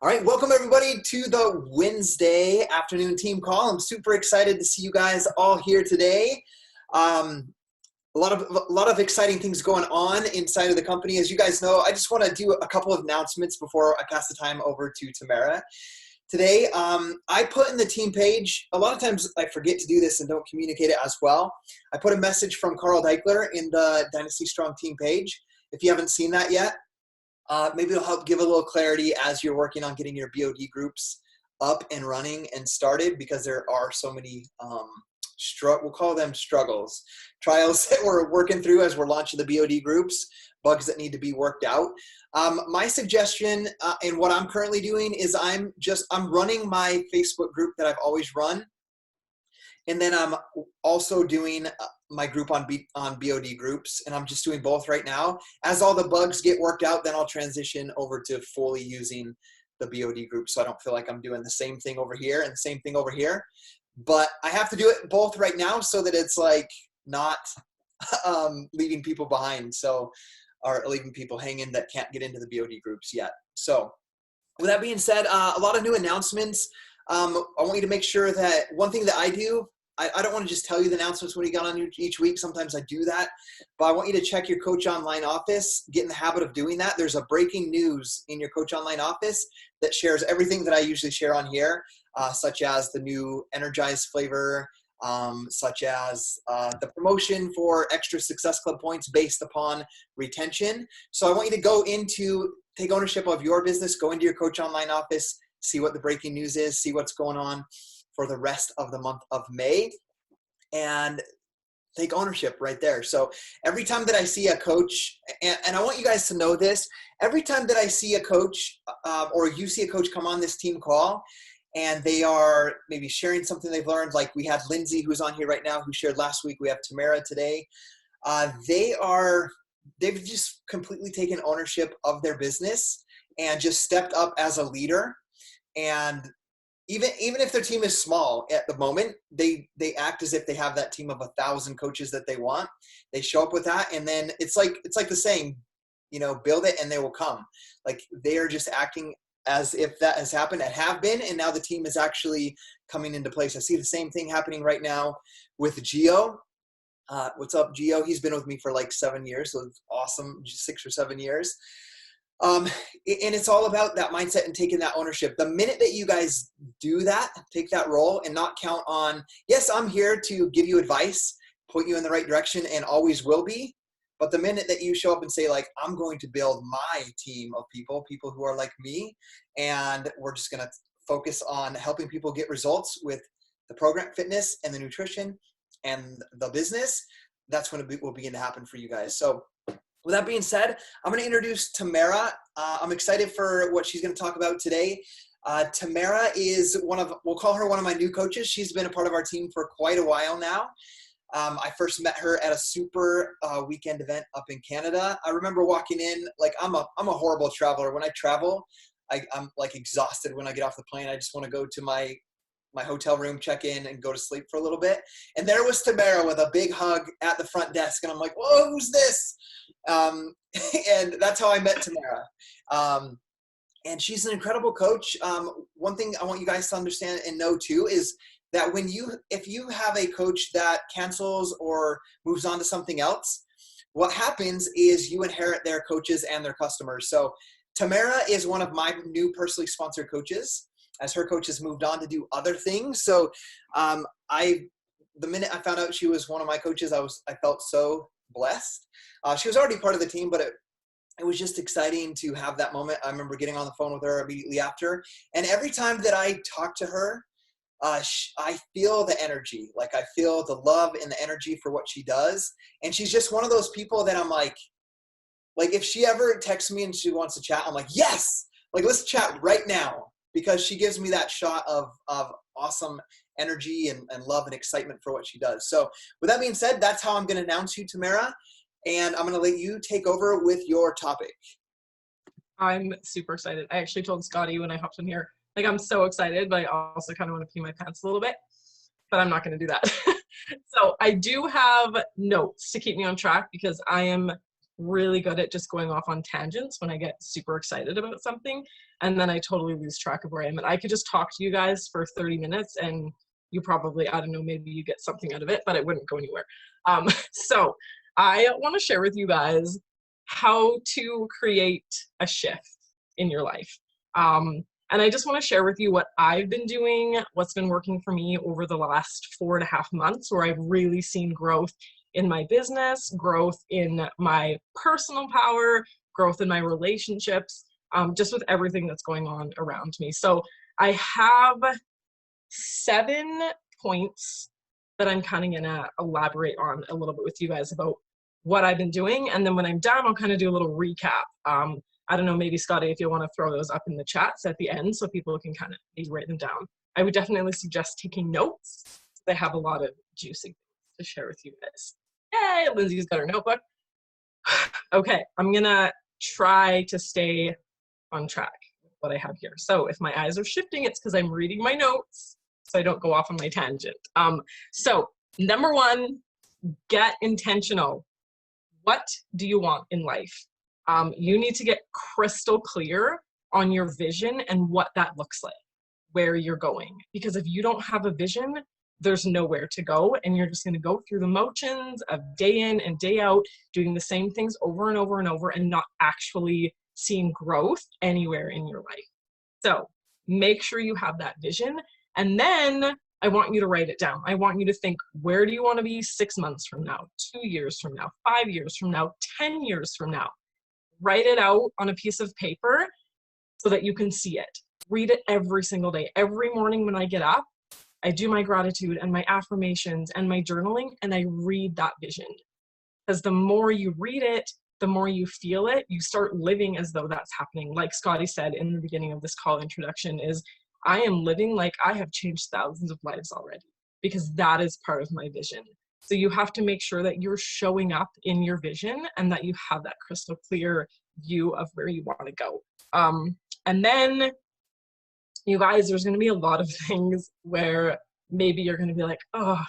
All right, welcome everybody to the Wednesday afternoon team call. I'm super excited to see you guys all here today. A lot of exciting things going on inside of the company. As you guys know, I just want to do a couple of announcements before I pass the time over to Tamara. Today, I put in the team page, a lot of times I forget to do this and don't communicate it as well. I put a message from Carl Deichler in the Dynasty Strong team page. If you haven't seen that yet, maybe it'll help give a little clarity as you're working on getting your BOD groups up and running and started, because there are so many, we'll call them struggles, trials that we're working through as we're launching the BOD groups, bugs that need to be worked out. My suggestion and what I'm currently doing is I'm running my Facebook group that I've always run. And then I'm also doing my group on BOD groups, and I'm just doing both right now. As all the bugs get worked out, then I'll transition over to fully using the BOD group, so I don't feel like I'm doing the same thing over here and the same thing over here. But I have to do it both right now so that it's like not leaving people behind, or leaving people hanging that can't get into the BOD groups yet. So with that being said, a lot of new announcements. I want you to make sure that one thing that I do, I don't want to just tell you the announcements when you got on each week. Sometimes I do that, but I want you to check your Coach Online office, get in the habit of doing that. There's a breaking news in your Coach Online office that shares everything that I usually share on here, such as the new Energized flavor, such as the promotion for extra Success Club points based upon retention. So I want you to take ownership of your business, go into your Coach Online office, see what the breaking news is, see what's going on for the rest of the month of May, and take ownership right there. So every time that I see a coach, and I want you guys to know this, every time that I see a coach or you see a coach come on this team call and they are maybe sharing something they've learned, like we had Lindsay who's on here right now who shared last week, we have Tamara today, they've just completely taken ownership of their business and just stepped up as a leader. And even if their team is small at the moment, they act as if they have that team of 1,000 coaches that they want. They show up with that, and then it's like the saying, build it and they will come. Like they are just acting as if that has happened and have been, and now the team is actually coming into place. I see the same thing happening right now with Gio. What's up, Gio? He's been with me for like 7 years, so it's awesome, 6 or 7 years. And it's all about that mindset and taking that ownership. The minute that you guys do that, take that role and not count on, yes, I'm here to give you advice, point you in the right direction, and always will be. But the minute that you show up and say, like, I'm going to build my team of people who are like me, and we're just going to focus on helping people get results with the program fitness and the nutrition and the business, that's when it will begin to happen for you guys. So with that being said, I'm going to introduce Tamara. I'm excited for what she's going to talk about today. Tamara is we'll call her one of my new coaches. She's been a part of our team for quite a while now. I first met her at a super weekend event up in Canada. I remember walking in, like I'm a horrible traveler. When I travel, I'm like exhausted when I get off the plane. I just want to go to my hotel room, check in, and go to sleep for a little bit. And there was Tamara with a big hug at the front desk. And I'm like, whoa, who's this? And that's how I met Tamara. And she's an incredible coach. One thing I want you guys to understand and know too is that if you have a coach that cancels or moves on to something else, what happens is you inherit their coaches and their customers. So Tamara is one of my new personally sponsored coaches, as her coach has moved on to do other things. So the minute I found out she was one of my coaches, I felt so blessed. She was already part of the team, but it was just exciting to have that moment. I remember getting on the phone with her immediately after. And every time that I talk to her, I feel the energy. Like I feel the love and the energy for what she does. And she's just one of those people that I'm like if she ever texts me and she wants to chat, I'm like, yes, like let's chat right now. Because she gives me that shot of awesome energy and love and excitement for what she does. So with that being said, that's how I'm going to announce you, Tamara. And I'm going to let you take over with your topic. I'm super excited. I actually told Scotty when I hopped in here, like I'm so excited, but I also kind of want to pee my pants a little bit. But I'm not going to do that. So I do have notes to keep me on track because I am really good at just going off on tangents when I get super excited about something, and then I totally lose track of where I am. And I could just talk to you guys for 30 minutes and you probably, I don't know, maybe you get something out of it, but it wouldn't go anywhere. So I want to share with you guys how to create a shift in your life. And I just want to share with you what I've been doing, what's been working for me over the last 4.5 months, where I've really seen growth in my business, growth in my personal power, growth in my relationships, just with everything that's going on around me. So I have 7 points that I'm kind of going to elaborate on a little bit with you guys about what I've been doing. And then when I'm done, I'll kind of do a little recap. I don't know, maybe Scotty, if you want to throw those up in the chats at the end so people can kind of maybe write them down. I would definitely suggest taking notes. They have a lot of juicy things to share with you guys. Yay, Lindsay's got her notebook. Okay, I'm going to try to stay on track with what I have here. So if my eyes are shifting, it's because I'm reading my notes so I don't go off on my tangent. So number 1, get intentional. What do you want in life? You need to get crystal clear on your vision and what that looks like, where you're going. Because if you don't have a vision, there's nowhere to go, and you're just going to go through the motions of day in and day out, doing the same things over and over and over, and not actually seeing growth anywhere in your life. So make sure you have that vision, and then I want you to write it down. I want you to think, where do you want to be 6 months from now, 2 years from now, 5 years from now, 10 years from now? Write it out on a piece of paper so that you can see it. Read it every single day. Every morning when I get up, I do my gratitude and my affirmations and my journaling, and I read that vision. Because the more you read it, the more you feel it, you start living as though that's happening. Like Scotty said in the beginning of this call introduction, is I am living like I have changed thousands of lives already, because that is part of my vision. So you have to make sure that you're showing up in your vision and that you have that crystal clear view of where you want to go. And then, you guys, there's going to be a lot of things where maybe you're going to be like, oh,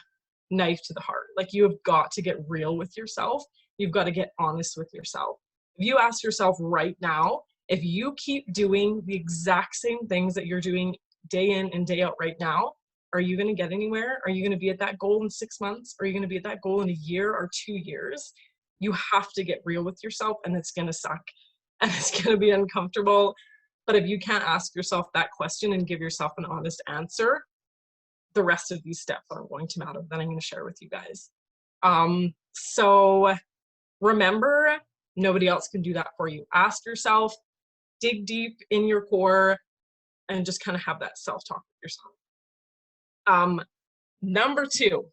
knife to the heart. Like, you have got to get real with yourself. You've got to get honest with yourself. If you ask yourself right now, if you keep doing the exact same things that you're doing day in and day out right now, are you going to get anywhere? Are you going to be at that goal in 6 months? Are you going to be at that goal in a year or 2 years? You have to get real with yourself, and it's going to suck and it's going to be uncomfortable. But if you can't ask yourself that question and give yourself an honest answer, the rest of these steps aren't going to matter that I'm going to share with you guys. So remember, nobody else can do that for you. Ask yourself, dig deep in your core, and just kind of have that self-talk with yourself. Number 2,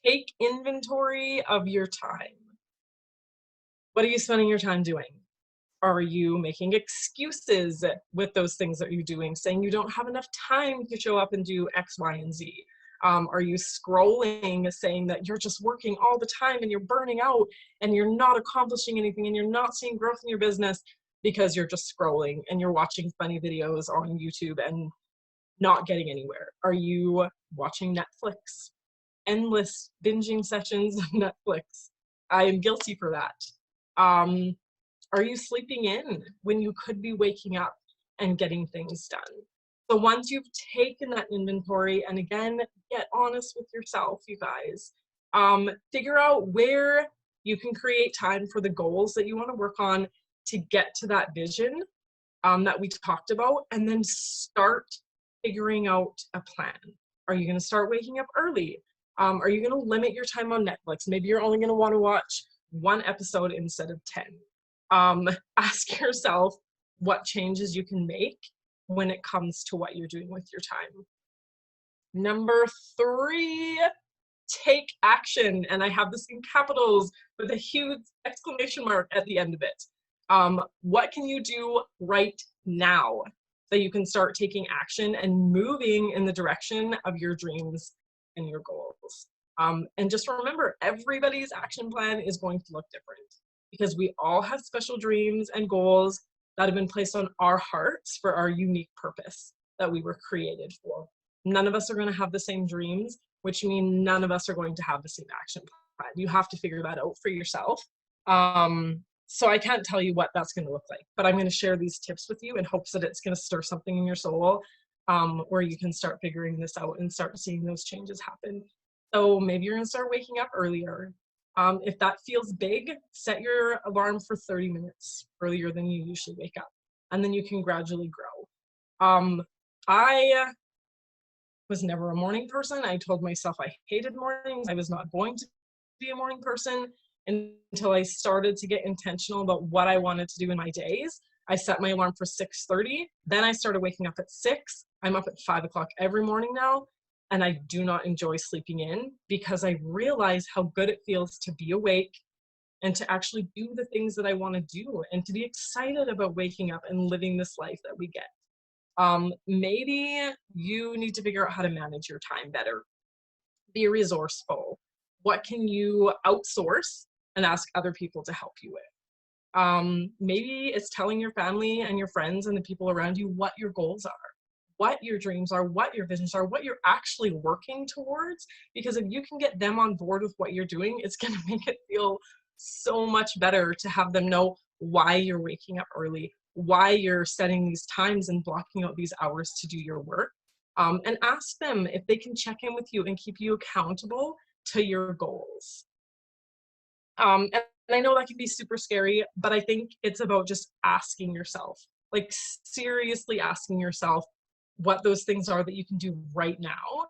take inventory of your time. What are you spending your time doing? Are you making excuses with those things that you're doing, saying you don't have enough time to show up and do X, Y, and Z? Are you scrolling, saying that you're just working all the time and you're burning out and you're not accomplishing anything and you're not seeing growth in your business because you're just scrolling and you're watching funny videos on YouTube and not getting anywhere? Are you watching Netflix? Endless binging sessions of Netflix. I am guilty for that. Are you sleeping in when you could be waking up and getting things done? So once you've taken that inventory, and again, get honest with yourself, you guys, figure out where you can create time for the goals that you want to work on to get to that vision that we talked about, and then start figuring out a plan. Are you going to start waking up early? Are you going to limit your time on Netflix? Maybe you're only going to want to watch 1 episode instead of 10. Ask yourself what changes you can make when it comes to what you're doing with your time. Number 3, take action. And I have this in capitals with a huge exclamation mark at the end of it. What can you do right now so you can start taking action and moving in the direction of your dreams and your goals? And just remember, everybody's action plan is going to look different, because we all have special dreams and goals that have been placed on our hearts for our unique purpose that we were created for. None of us are going to have the same dreams, which means none of us are going to have the same action plan. You have to figure that out for yourself. So I can't tell you what that's going to look like, but I'm going to share these tips with you in hopes that it's going to stir something in your soul, where you can start figuring this out and start seeing those changes happen. So maybe you're going to start waking up earlier. If that feels big, set your alarm for 30 minutes earlier than you usually wake up, and then you can gradually grow. I was never a morning person. I told myself I hated mornings. I was not going to be a morning person until I started to get intentional about what I wanted to do in my days. I set my alarm for 6:30. Then I started waking up at 6. I'm up at 5 o'clock every morning now, and I do not enjoy sleeping in because I realize how good it feels to be awake and to actually do the things that I want to do and to be excited about waking up and living this life that we get. Maybe you need to figure out how to manage your time better. Be resourceful. What can you outsource and ask other people to help you with? Maybe it's telling your family and your friends and the people around you what your goals are, what your dreams are, what your visions are, what you're actually working towards. Because if you can get them on board with what you're doing, it's going to make it feel so much better to have them know why you're waking up early, why you're setting these times and blocking out these hours to do your work. And ask them if they can check in with you and keep you accountable to your goals. And I know that can be super scary, but I think it's about just asking yourself, like seriously asking yourself what those things are that you can do right now.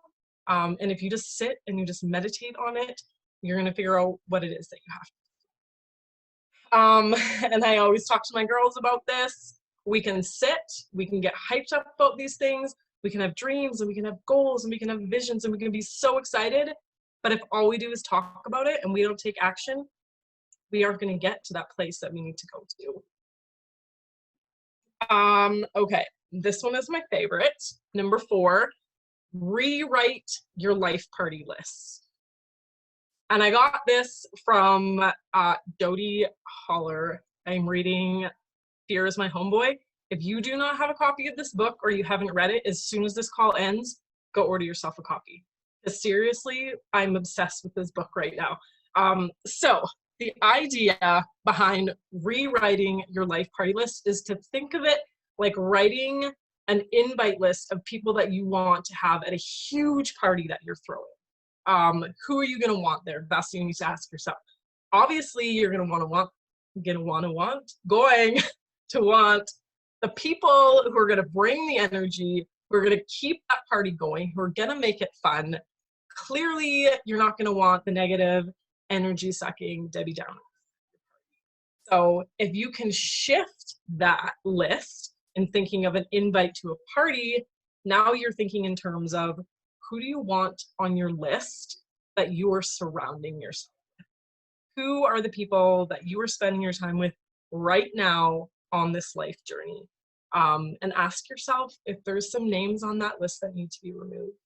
And if you just sit and you just meditate on it, you're going to figure out what it is that you have to. And I always talk to my girls about this. We can sit, we can get hyped up about these things, we can have dreams and we can have goals and we can have visions and we can be so excited. But if all we do is talk about it and we don't take action, we aren't going to get to that place that we need to go to. Okay, this one is my favorite. Number 4, rewrite your life party lists. And I got this from Dodie Holler. I'm reading Fear is My Homeboy. If you do not have a copy of this book or you haven't read it, as soon as this call ends, go order yourself a copy. Because seriously, I'm obsessed with this book right now. So the idea behind rewriting your life party list is to think of it like writing an invite list of people that you want to have at a huge party that you're throwing. Who are you going to want there? That's what you need to ask yourself. Obviously, you're going to want the people who are going to bring the energy, who are going to keep that party going, who are going to make it fun. Clearly, you're not going to want the negative, energy-sucking Debbie Downer. So if you can shift that list and thinking of an invite to a party, now you're thinking in terms of who do you want on your list that you are surrounding yourself with? Who are the people that you are spending your time with right now on this life journey? And ask yourself if there's some names on that list that need to be removed.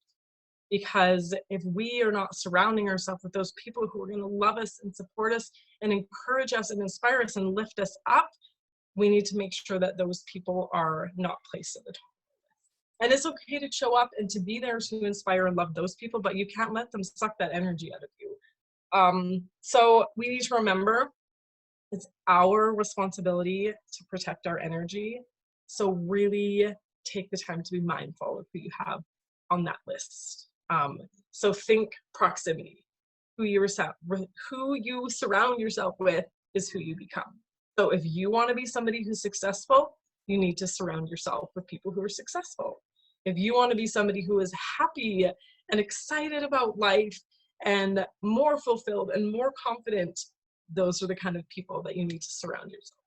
Because if we are not surrounding ourselves with those people who are going to love us and support us and encourage us and inspire us and lift us up, we need to make sure that those people are not placed at the top. And it's okay to show up and to be there to inspire and love those people, but you can't let them suck that energy out of you. So we need to remember it's our responsibility to protect our energy. So really take the time to be mindful of who you have on that list. So think proximity. Who you surround yourself with is who you become. So if you want to be somebody who's successful, you need to surround yourself with people who are successful. If you want to be somebody who is happy and excited about life and more fulfilled and more confident, those are the kind of people that you need to surround yourself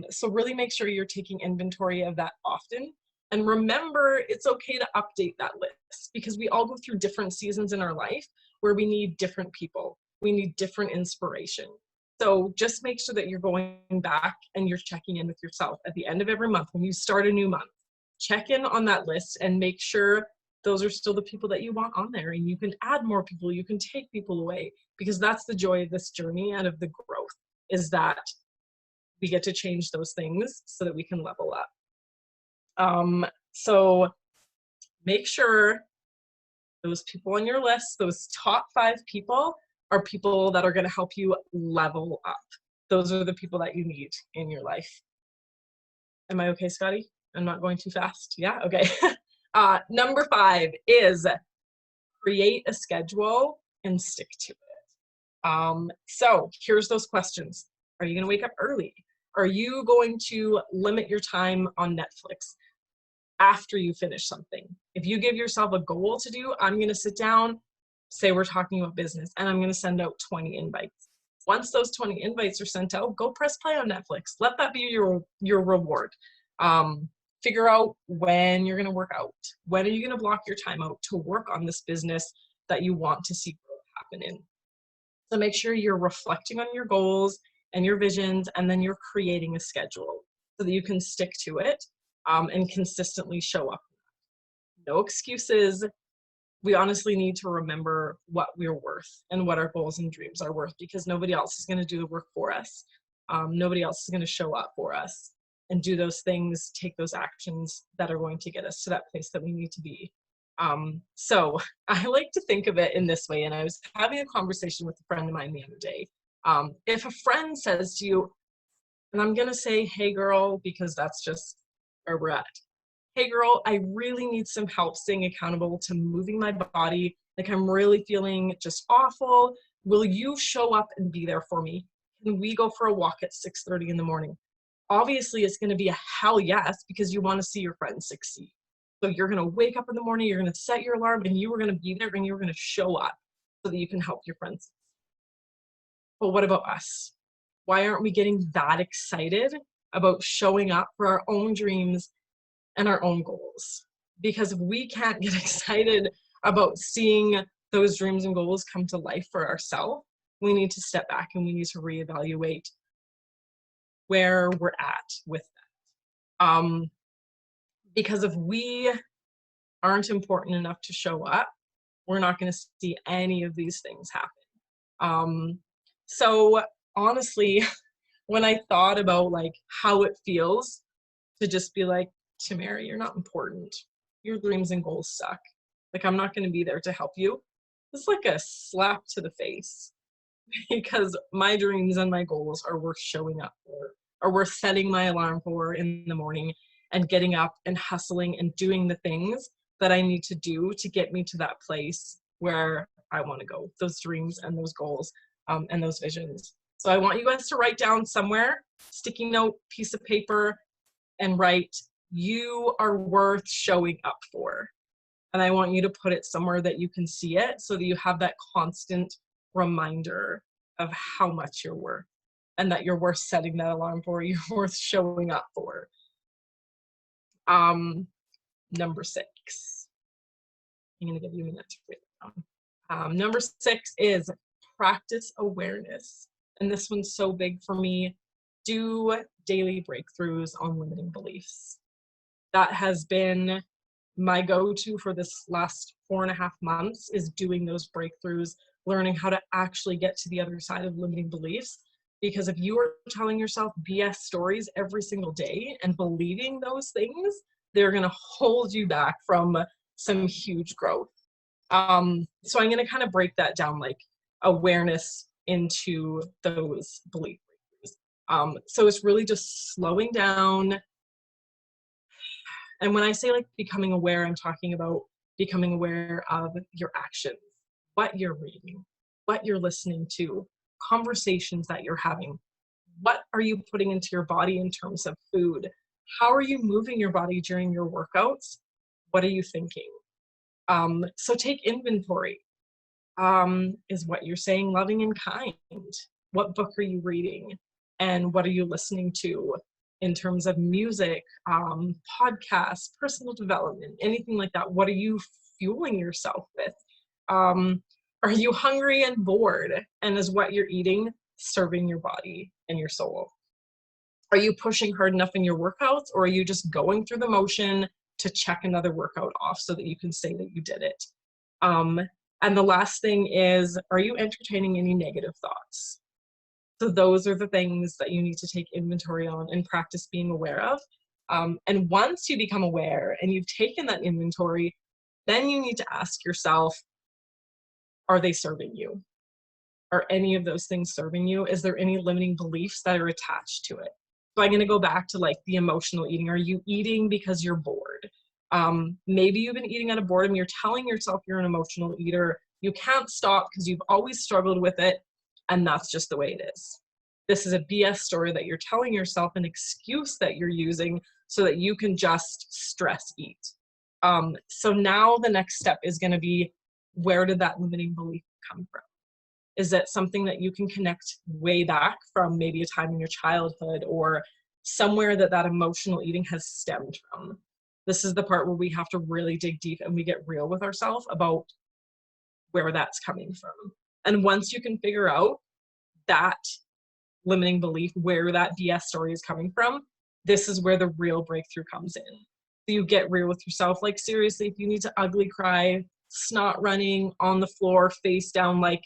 with. So really make sure you're taking inventory of that often. And remember, it's okay to update that list because we all go through different seasons in our life where we need different people. We need different inspiration. So just make sure that you're going back and you're checking in with yourself at the end of every month when you start a new month. Check in on that list and make sure those are still the people that you want on there. And you can add more people, you can take people away, because that's the joy of this journey and of the growth, is that we get to change those things so that we can level up. So make sure those people on your list, those top 5 people, are people that are going to help you level up. Those are the people that you need in your life. Am I okay, Scotty? I'm not going too fast. Yeah, okay. Number 5 is create a schedule and stick to it. So here's those questions. Are you going to wake up early? Are you going to limit your time on Netflix after you finish something? If you give yourself a goal to do, I'm going to sit down, say we're talking about business, and I'm going to send out 20 invites. Once those 20 invites are sent out, go press play on Netflix. Let that be your reward. Figure out when you're going to work out. When are you going to block your time out to work on this business that you want to see growth happen in? So make sure you're reflecting on your goals and your visions, and then you're creating a schedule so that you can stick to it and consistently show up. No excuses. We honestly need to remember what we're worth and what our goals and dreams are worth, because nobody else is going to do the work for us. Nobody else is going to show up for us and do those things, take those actions that are going to get us to that place that we need to be. So I like to think of it in this way. And I was having a conversation with a friend of mine the other day. If a friend says to you, and I'm going to say, hey girl, because that's just where we're at. Hey girl, I really need some help staying accountable to moving my body. Like I'm really feeling just awful. Will you show up and be there for me? Can we go for a walk at 6:30 in the morning? Obviously it's going to be a hell yes, because you want to see your friends succeed. So you're going to wake up in the morning, you're going to set your alarm, and you are going to be there and you're going to show up so that you can help your friends. But what about us? Why aren't we getting that excited about showing up for our own dreams and our own goals? Because if we can't get excited about seeing those dreams and goals come to life for ourselves, we need to step back and we need to reevaluate where we're at with that. Because if we aren't important enough to show up, we're not going to see any of these things happen. So honestly, when I thought about like how it feels to just be like, Tamara, you're not important. Your dreams and goals suck. Like, I'm not going to be there to help you. It's like a slap to the face, because my dreams and my goals are worth showing up for, are worth setting my alarm for in the morning and getting up and hustling and doing the things that I need to do to get me to that place where I want to go, those dreams and those goals and those visions. So I want you guys to write down somewhere, sticky note, piece of paper, and write, you are worth showing up for. And I want you to put it somewhere that you can see it so that you have that constant reminder of how much you're worth and that you're worth setting that alarm for, you're worth showing up for. Number 6. I'm going to give you a minute to write it down. Number 6 is practice awareness. And this one's so big for me. Do daily breakthroughs on limiting beliefs. That has been my go-to for this last 4.5 months, is doing those breakthroughs, learning how to actually get to the other side of limiting beliefs. Because if you are telling yourself BS stories every single day and believing those things, they're going to hold you back from some huge growth. So I'm going to kind of break that down, like awareness into those belief breakthroughs. So it's really just slowing down. And when I say like becoming aware, I'm talking about becoming aware of your actions, what you're reading, what you're listening to, conversations that you're having. What are you putting into your body in terms of food? How are you moving your body during your workouts? What are you thinking? So take inventory. Is what you're saying loving and kind? What book are you reading? And what are you listening to in terms of music, podcasts, personal development, anything like that? What are you fueling yourself with? Are you hungry and bored? And is what you're eating serving your body and your soul? Are you pushing hard enough in your workouts, or are you just going through the motion to check another workout off so that you can say that you did it? And the last thing is, are you entertaining any negative thoughts? So those are the things that you need to take inventory on and practice being aware of. And once you become aware and you've taken that inventory, then you need to ask yourself, are they serving you? Are any of those things serving you? Is there any limiting beliefs that are attached to it? So I'm going to go back to like the emotional eating. Are you eating because you're bored? Maybe you've been eating out of boredom. You're telling yourself you're an emotional eater. You can't stop because you've always struggled with it. And that's just the way it is. This is a BS story that you're telling yourself, an excuse that you're using so that you can just stress eat. So now the next step is going to be, where did that limiting belief come from? Is that something that you can connect way back from maybe a time in your childhood or somewhere that emotional eating has stemmed from? This is the part where we have to really dig deep and we get real with ourselves about where that's coming from. And once you can figure out that limiting belief, where that BS story is coming from, this is where the real breakthrough comes in. So you get real with yourself. Like seriously, if you need to ugly cry, snot running on the floor, face down, like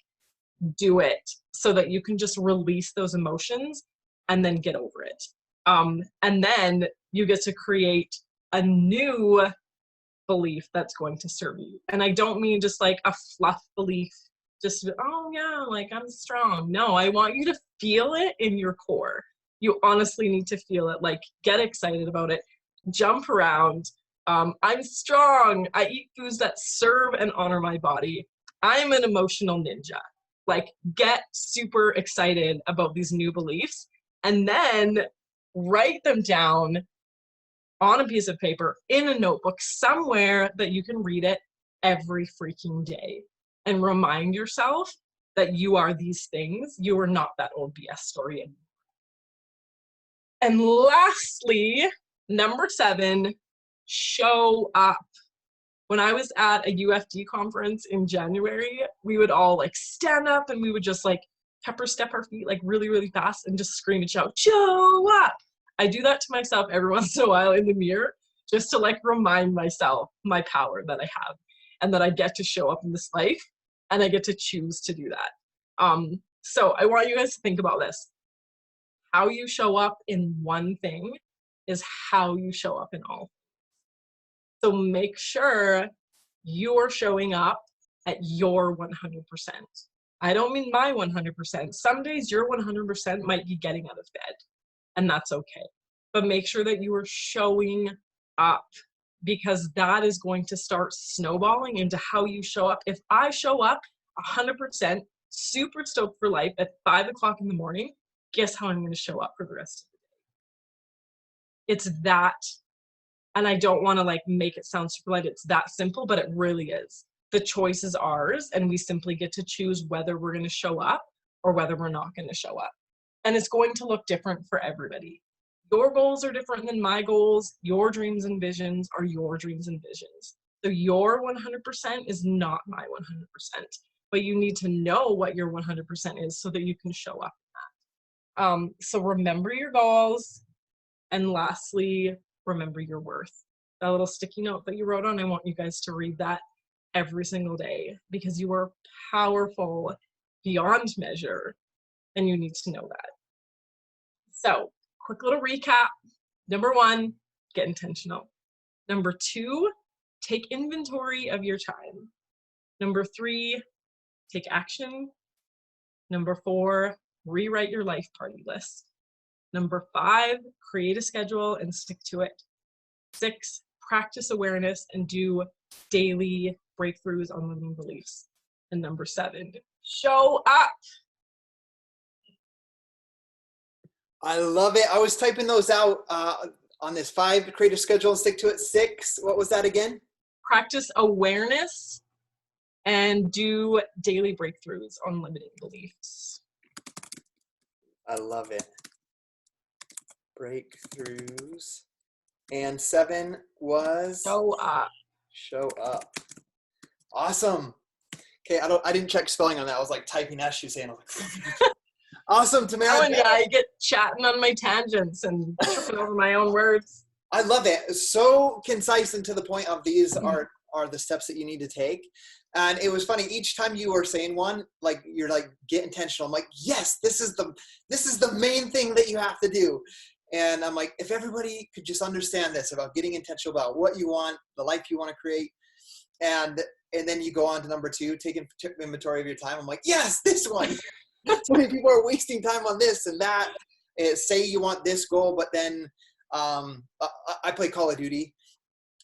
do it so that you can just release those emotions and then get over it. And then you get to create a new belief that's going to serve you. And I don't mean just like a fluff belief, just, oh yeah, like I'm strong. No, I want you to feel it in your core. You honestly need to feel it, like get excited about it, jump around. I'm strong. I eat foods that serve and honor my body. I'm an emotional ninja. Like get super excited about these new beliefs and then write them down on a piece of paper in a notebook somewhere that you can read it every freaking day and remind yourself that you are these things. You are not that old BS story anymore. And lastly, number 7, show up. When I was at a UFD conference in January, we would all like stand up and we would just like pepper step our feet like really, really fast and just scream and shout, show up. I do that to myself every once in a while in the mirror just to like remind myself my power that I have and that I get to show up in this life and I get to choose to do that. So I want you guys to think about this. How you show up in one thing is how you show up in all. So make sure you're showing up at your 100%. I don't mean my 100%. Some days your 100% might be getting out of bed, and that's okay. But make sure that you are showing up, because that is going to start snowballing into how you show up. If I show up 100%, super stoked for life at 5 o'clock in the morning, guess how I'm going to show up for the rest of the day? It's that. And I don't want to like make it sound super light. It's that simple, but it really is. The choice is ours, and we simply get to choose whether we're going to show up or whether we're not going to show up. And it's going to look different for everybody. Your goals are different than my goals. Your dreams and visions are your dreams and visions. So your 100% is not my 100%, but you need to know what your 100% is so that you can show up in that. So remember your goals. And lastly, remember your worth. That little sticky note that you wrote on, I want you guys to read that every single day, because you are powerful beyond measure and you need to know that. So, quick little recap. Number 1, get intentional. Number 2, take inventory of your time. Number 3, take action. Number 4, rewrite your life party list. Number 5, create a schedule and stick to it. 6, practice awareness and do daily breakthroughs on limiting beliefs. And number 7, show up. I love it. I was typing those out on this. 5, create a schedule and stick to it. 6, what was that again? Practice awareness and do daily breakthroughs on limiting beliefs. I love it. Breakthroughs. And 7 was? Show up. Show up. Awesome. Okay, I didn't check spelling on that. I was like typing as she was saying. I was like, awesome, Tamara. Oh, yeah, I get chatting on my tangents and tripping over my own words. I love it. So concise and to the point of these are the steps that you need to take. And it was funny, each time you were saying one, like you're like, get intentional. I'm like, yes, this is the main thing that you have to do. And I'm like, if everybody could just understand this about getting intentional about what you want, the life you want to create. And then you go on to number 2, take inventory of your time. I'm like, yes, this one. So many people are wasting time on this and that. Say you want this goal, but then I play Call of Duty.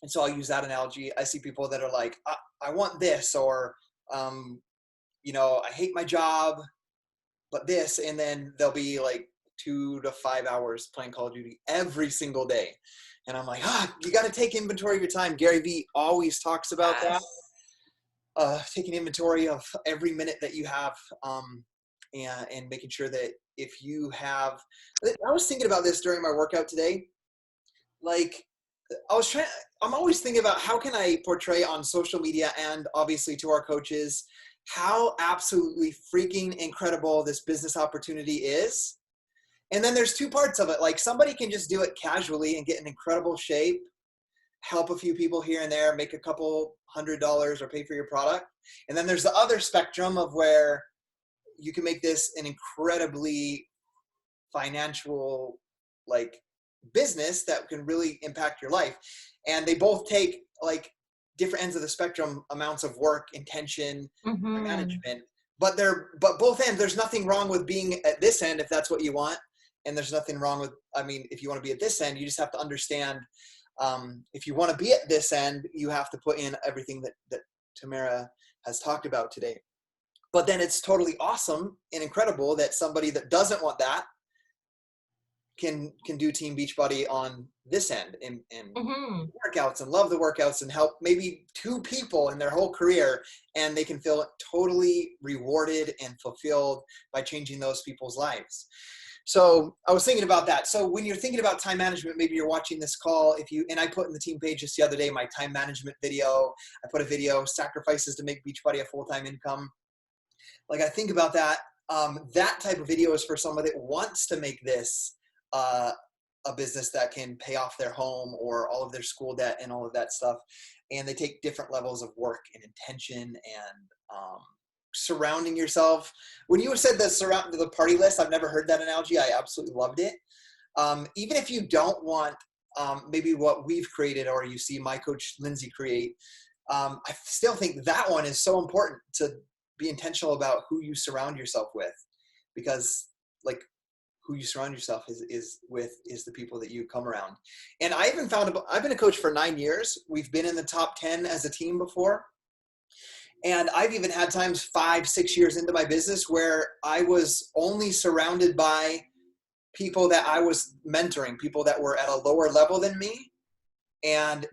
And so I'll use that analogy. I see people that are like, I want this, or, I hate my job, but this, and then they'll be like 2 to 5 hours playing Call of Duty every single day. And I'm like, you got to take inventory of your time. Gary Vee always talks about that. Taking inventory of every minute that you have, and making sure that if you have, I was thinking about this during my workout today. Like, I'm always thinking about how can I portray on social media and obviously to our coaches how absolutely freaking incredible this business opportunity is. And then there's 2 parts of it. Like, somebody can just do it casually and get in incredible shape, help a few people here and there, make a couple $100 or pay for your product. And then there's the other spectrum of where you can make this an incredibly financial, like, business that can really impact your life. And they both take like different ends of the spectrum, amounts of work, intention, management, but both ends, there's nothing wrong with being at this end if that's what you want. And there's nothing wrong with, if you want to be at this end, you just have to understand, if you want to be at this end, you have to put in everything that Tamara has talked about today. But then it's totally awesome and incredible that somebody that doesn't want that can do Team Beachbody on this end and workouts and love the workouts and help maybe 2 people in their whole career, and they can feel totally rewarded and fulfilled by changing those people's lives. So I was thinking about that. So when you're thinking about time management, maybe you're watching this call, and I put in the team page just the other day, my time management video, I put a video, sacrifices to make Beachbody a full-time income. Like, I think about that. That type of video is for someone that wants to make this a business that can pay off their home or all of their school debt and all of that stuff. And they take different levels of work and intention and surrounding yourself. When you said the party list, I've never heard that analogy. I absolutely loved it. Even if you don't want maybe what we've created, or you see my coach Lindsay create, I still think that one is so important to be intentional about who you surround yourself with, because like, who you surround yourself is the people that you come around. And I even I've been a coach for 9 years. We've been in the top 10 as a team before. And I've even had times 5-6 years into my business where I was only surrounded by people that I was mentoring, people that were at a lower level than me. And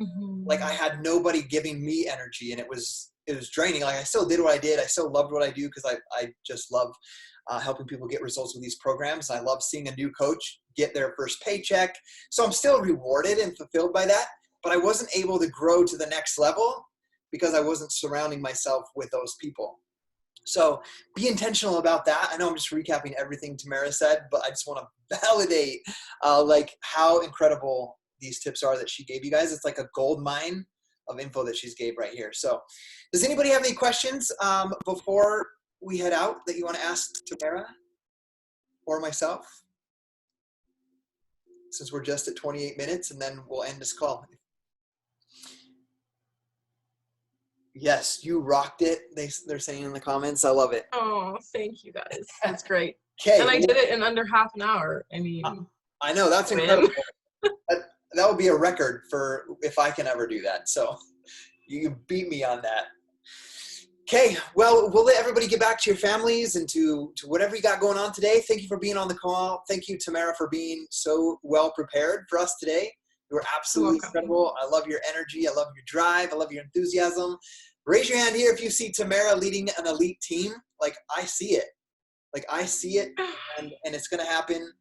like, I had nobody giving me energy, and it was draining. Like, I still did what I did. I still loved what I do, because I just love helping people get results with these programs. I love seeing a new coach get their first paycheck. So I'm still rewarded and fulfilled by that, but I wasn't able to grow to the next level because I wasn't surrounding myself with those people. So be intentional about that. I know I'm just recapping everything Tamara said, but I just want to validate like how incredible these tips are that she gave you guys. It's like a gold mine of info that she's gave right here. So does anybody have any questions before we head out that you want to ask Tamara or myself? Since we're just at 28 minutes, and then we'll end this call. Yes, you rocked it. They're saying in the comments. I love it. Oh, thank you guys. That's great. Okay. And I did it in under half an hour. I mean, I know, that's incredible. That would be a record for if I can ever do that. So you beat me on that. Okay, well, we'll let everybody get back to your families and to whatever you got going on today. Thank you for being on the call. Thank you, Tamara, for being so well prepared for us today. You were absolutely incredible. I love your energy. I love your drive. I love your enthusiasm. Raise your hand here if you see Tamara leading an elite team. Like, I see it. Like, I see it, and it's going to happen.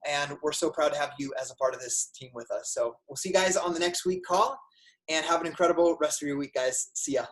And we're so proud to have you as a part of this team with us. So we'll see you guys on the next week call, and have an incredible rest of your week, guys. See ya.